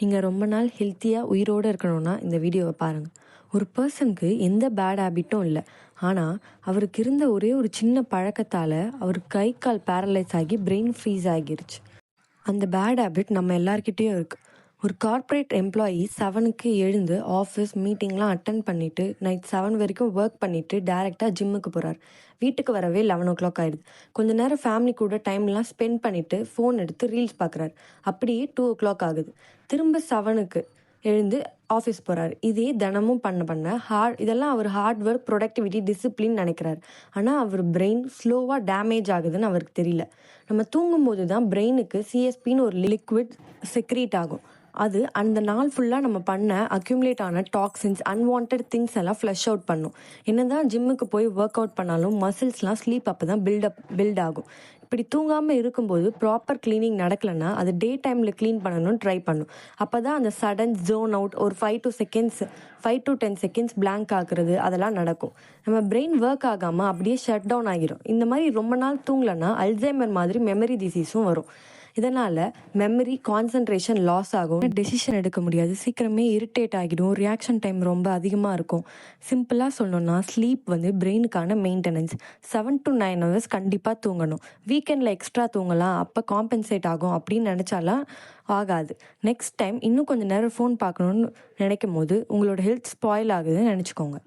நீங்கள் ரொம்ப நாள் ஹெல்த்தியாக உயிரோடு இருக்கணும்னா இந்த வீடியோவை பாருங்கள். ஒரு பர்சனுக்கு எந்த பேட் ஹேபிட்டும் இல்லை. ஆனால் அவருக்கு இருந்த ஒரே ஒரு சின்ன பழக்கத்தால் அவர் கை கால் பேரலைஸ் ஆகி பிரெயின் ஃப்ரீஸ் ஆகிருச்சு. அந்த பேட் ஹேபிட் நம்ம எல்லார்கிட்டேயும் இருக்குது. ஒரு கார்ப்பரேட் எம்ப்ளாயி 7க்கு எழுந்து ஆஃபீஸ் மீட்டிங்லாம் அட்டன் பண்ணிவிட்டு நைட் 7 வரைக்கும் ஒர்க் பண்ணிவிட்டு டேரெக்டாக ஜிம்முக்கு போகிறார். வீட்டுக்கு வரவே 11 ஆகிடுது. கொஞ்ச நேரம் ஃபேமிலி கூட டைம்லாம் ஸ்பெண்ட் பண்ணிவிட்டு ஃபோன் எடுத்து ரீல்ஸ் பார்க்குறாரு. அப்படியே 2 ஆகுது. திரும்ப 7க்கு எழுந்து ஆஃபீஸ் போகிறாரு. இதே தினமும் பண்ண இதெல்லாம் அவர் ஹார்ட் ஒர்க், ப்ரொடக்டிவிட்டி, டிசிப்ளின் நினைக்கிறார். ஆனால் அவர் பிரெயின் ஸ்லோவாக டேமேஜ் ஆகுதுன்னு அவருக்கு தெரியல. நம்ம தூங்கும்போது தான் பிரெயினுக்கு சிஎஸ்பின்னு ஒரு லிக்விட் செக்ரீட் ஆகும். அது அந்த நாள் ஃபுல்லாக நம்ம பண்ண அக்யூமுலேட் ஆன டாக்ஸின்ஸ், அன்வான்ட் திங்ஸ் எல்லாம் ஃப்ளஷ் அவுட் பண்ணும். என்ன தான் ஜிம்முக்கு போய் ஒர்க் அவுட் பண்ணாலும் மசில்ஸ்லாம் ஸ்லீப் அப்போ தான் பில்ட் ஆகும். இப்படி தூங்காமல் இருக்கும்போது ப்ராப்பர் க்ளீனிங் நடக்கலைன்னா அது டே டைமில் க்ளீன் பண்ணணும்னு ட்ரை பண்ணும். அப்போ தான் அந்த சடன் ஜோன் அவுட், ஒரு 5 to 10 செகண்ட்ஸ் பிளாங்க் ஆகுறது அதெல்லாம் நடக்கும். நம்ம பிரெயின் ஒர்க் ஆகாமல் அப்படியே ஷட் டவுன் ஆகிடும். இந்த மாதிரி ரொம்ப நாள் தூங்கலைன்னா அல்சைமர் மாதிரி மெமரி டிசீஸும் வரும். இதனால் மெமரி, கான்சன்ட்ரேஷன் லாஸ் ஆகும். டெசிஷன் எடுக்க முடியாது. சீக்கிரமே இரிட்டேட் ஆகிடும். ரியாக்ஷன் டைம் ரொம்ப அதிகமாக இருக்கும். சிம்பிளாக சொல்லணும்னா ஸ்லீப் பிரெயினுக்கான மெயின்டெனன்ஸ். 7 to 9 ஹவர்ஸ் கண்டிப்பாக தூங்கணும். வீக்கெண்டில் எக்ஸ்ட்ரா தூங்கலாம், அப்போ காம்பன்சேட் ஆகும் அப்படின்னு நினச்சாலாம் ஆகாது. நெக்ஸ்ட் டைம் இன்னும் கொஞ்சம் நேரம் ஃபோன் பார்க்கணுன்னு நினைக்கும் போது உங்களோட ஹெல்த் ஸ்பாயில் ஆகுதுன்னு நினச்சிக்கோங்க.